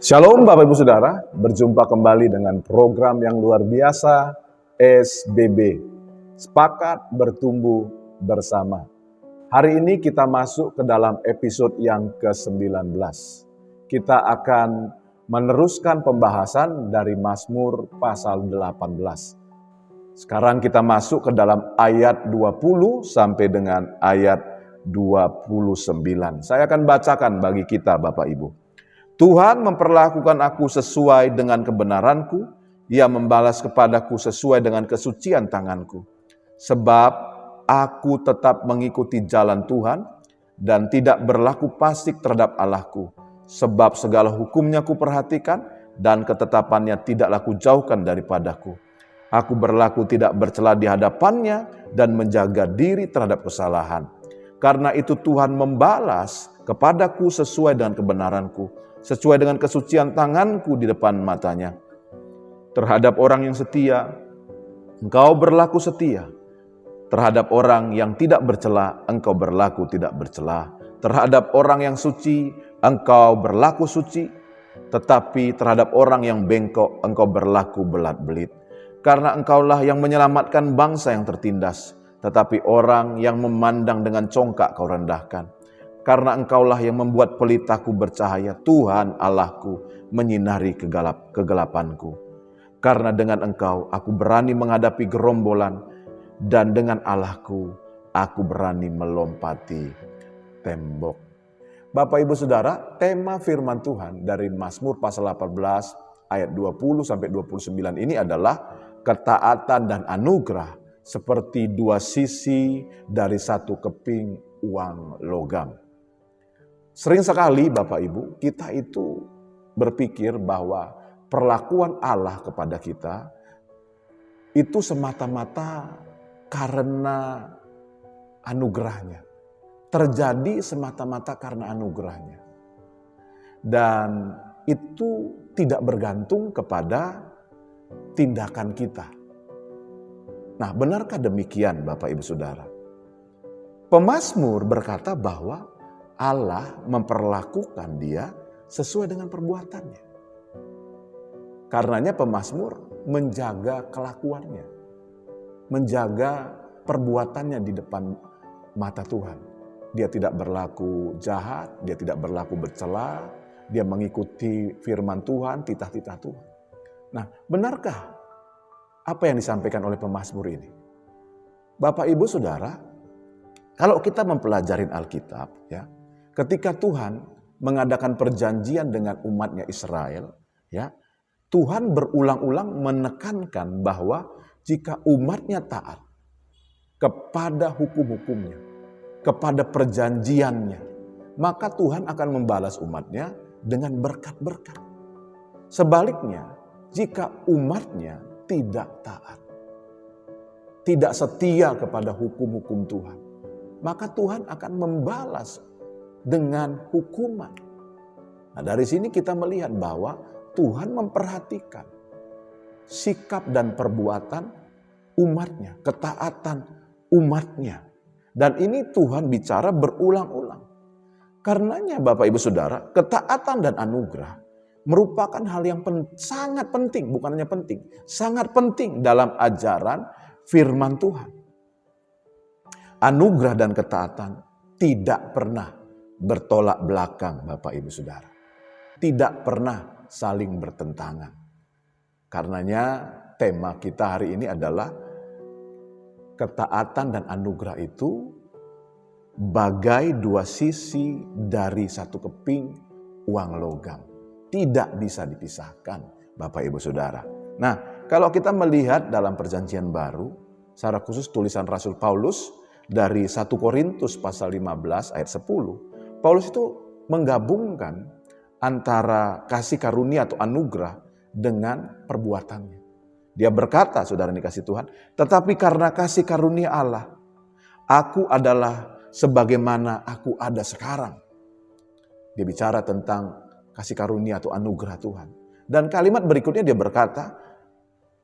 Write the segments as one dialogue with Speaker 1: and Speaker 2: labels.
Speaker 1: Shalom Bapak Ibu Saudara, berjumpa kembali dengan program yang luar biasa SBB, Sepakat Bertumbuh Bersama. Hari ini kita masuk ke dalam episode yang ke-19. Kita akan meneruskan pembahasan dari Mazmur pasal 18. Sekarang kita masuk ke dalam ayat 20 sampai dengan ayat 29. Saya akan bacakan bagi kita Bapak Ibu. Tuhan memperlakukan aku sesuai dengan kebenaranku, Ia membalas kepadaku sesuai dengan kesucian tanganku. Sebab aku tetap mengikuti jalan Tuhan dan tidak berlaku fasik terhadap Allahku. Sebab segala hukumnya ku perhatikan dan ketetapannya tidaklah ku jauhkan daripadaku. Aku berlaku tidak bercela di hadapannya dan menjaga diri terhadap kesalahan. Karena itu Tuhan membalas kepadaku sesuai dengan kebenaranku, sesuai dengan kesucian tanganku di depan matanya. Terhadap orang yang setia, engkau berlaku setia. Terhadap orang yang tidak bercela, engkau berlaku tidak bercela. Terhadap orang yang suci, engkau berlaku suci. Tetapi terhadap orang yang bengkok, engkau berlaku belat-belit. Karena engkaulah yang menyelamatkan bangsa yang tertindas, tetapi orang yang memandang dengan congkak kau rendahkan. Karena engkaulah yang membuat pelitaku bercahaya, Tuhan Allahku menyinari kegelapanku. Karena dengan engkau aku berani menghadapi gerombolan, dan dengan Allahku aku berani melompati tembok. Bapak Ibu Saudara, tema firman Tuhan dari Mazmur pasal 18 ayat 20 sampai 29 ini adalah ketaatan dan anugerah seperti dua sisi dari satu keping uang logam. Sering sekali Bapak Ibu, kita itu berpikir bahwa perlakuan Allah kepada kita itu semata-mata karena anugerahnya. Terjadi semata-mata karena anugerahnya. Dan itu tidak bergantung kepada tindakan kita. Nah, benarkah demikian Bapak Ibu Saudara? Pemazmur berkata bahwa Allah memperlakukan dia sesuai dengan perbuatannya. Karenanya pemazmur menjaga kelakuannya, menjaga perbuatannya di depan mata Tuhan. Dia tidak berlaku jahat, dia tidak berlaku bercela, dia mengikuti firman Tuhan, titah-titah Tuhan. Nah, benarkah apa yang disampaikan oleh pemazmur ini? Bapak Ibu Saudara, kalau kita mempelajari Alkitab, ya, ketika Tuhan mengadakan perjanjian dengan umatnya Israel, ya, Tuhan berulang-ulang menekankan bahwa jika umatnya taat kepada hukum-hukumnya, kepada perjanjiannya, maka Tuhan akan membalas umatnya dengan berkat-berkat. Sebaliknya, jika umatnya tidak taat, tidak setia kepada hukum-hukum Tuhan, maka Tuhan akan membalas dengan hukuman. Nah, dari sini kita melihat bahwa Tuhan memperhatikan sikap dan perbuatan umatnya, ketaatan umatnya. Dan ini Tuhan bicara berulang-ulang. Karenanya Bapak Ibu Saudara, ketaatan dan anugerah merupakan hal yang sangat penting, bukan hanya penting, sangat penting dalam ajaran firman Tuhan. Anugerah dan ketaatan tidak pernah bertolak belakang Bapak Ibu Saudara. Tidak pernah saling bertentangan. Karenanya tema kita hari ini adalah ketaatan dan anugerah itu bagai dua sisi dari satu keping uang logam. Tidak bisa dipisahkan Bapak Ibu Saudara. Nah, kalau kita melihat dalam perjanjian baru, secara khusus tulisan Rasul Paulus dari 1 Korintus pasal 15 ayat 10, Paulus itu menggabungkan antara kasih karunia atau anugerah dengan perbuatannya. Dia berkata, saudara dikasih Tuhan, tetapi karena kasih karunia Allah, aku adalah sebagaimana aku ada sekarang. Dia bicara tentang kasih karunia atau anugerah Tuhan. Dan kalimat berikutnya dia berkata,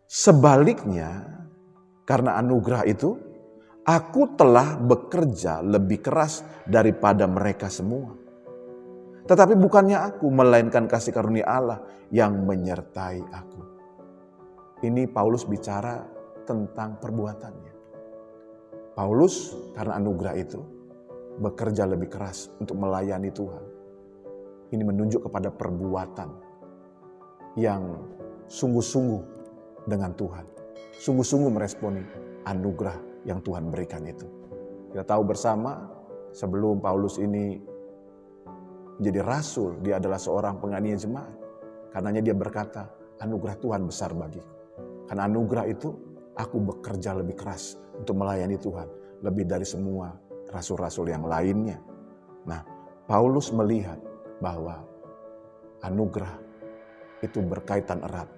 Speaker 1: sebaliknya karena anugerah itu, aku telah bekerja lebih keras daripada mereka semua. Tetapi bukannya aku, melainkan kasih karunia Allah yang menyertai aku. Ini Paulus bicara tentang perbuatannya. Paulus karena anugerah itu bekerja lebih keras untuk melayani Tuhan. Ini menunjuk kepada perbuatan yang sungguh-sungguh dengan Tuhan. Sungguh-sungguh meresponi anugerah yang Tuhan berikan itu. Kita tahu bersama sebelum Paulus ini menjadi rasul, dia adalah seorang penganiaya jemaat. Karenanya dia berkata, anugerah Tuhan besar bagiku. Karena anugerah itu aku bekerja lebih keras untuk melayani Tuhan. Lebih dari semua rasul-rasul yang lainnya. Nah, Paulus melihat bahwa anugerah itu berkaitan erat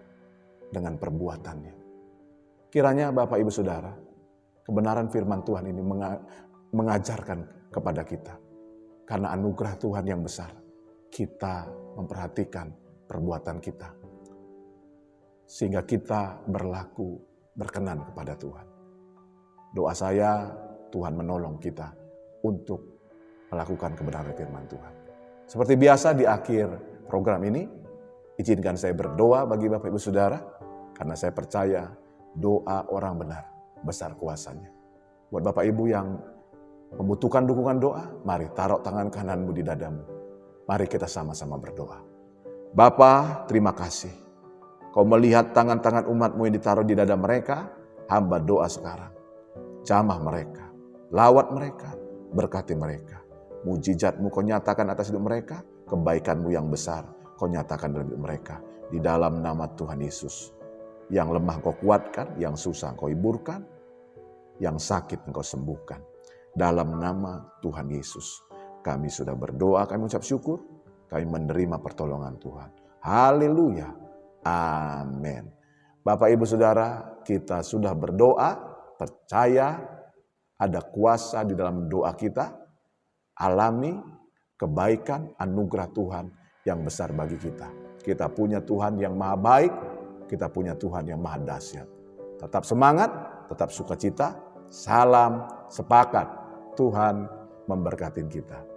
Speaker 1: dengan perbuatannya. Kiranya Bapak Ibu Saudara, kebenaran firman Tuhan ini mengajarkan kepada kita. Karena anugerah Tuhan yang besar, kita memperhatikan perbuatan kita. Sehingga kita berlaku berkenan kepada Tuhan. Doa saya, Tuhan menolong kita untuk melakukan kebenaran firman Tuhan. Seperti biasa di akhir program ini, izinkan saya berdoa bagi Bapak Ibu Saudara, karena saya percaya doa orang benar besar kuasanya. Buat Bapak Ibu yang membutuhkan dukungan doa, mari taruh tangan kananmu di dadamu. Mari kita sama-sama berdoa. Bapa, terima kasih. Kau melihat tangan-tangan umatmu yang ditaruh di dada mereka, hamba doa sekarang. Jamah mereka, lawat mereka, berkati mereka. Mujizatmu kau nyatakan atas hidup mereka, kebaikanmu yang besar kau nyatakan dalam hidup mereka. Di dalam nama Tuhan Yesus. Yang lemah kau kuatkan, yang susah kau hiburkan, yang sakit engkau sembuhkan. Dalam nama Tuhan Yesus, kami sudah berdoa, kami ucap syukur, kami menerima pertolongan Tuhan. Haleluya, amin. Bapak Ibu Saudara, kita sudah berdoa, percaya ada kuasa di dalam doa kita, alami kebaikan anugerah Tuhan yang besar bagi kita. Kita punya Tuhan yang maha baik, kita punya Tuhan yang maha dahsyat. Tetap semangat, tetap sukacita, salam sepakat. Tuhan memberkati kita.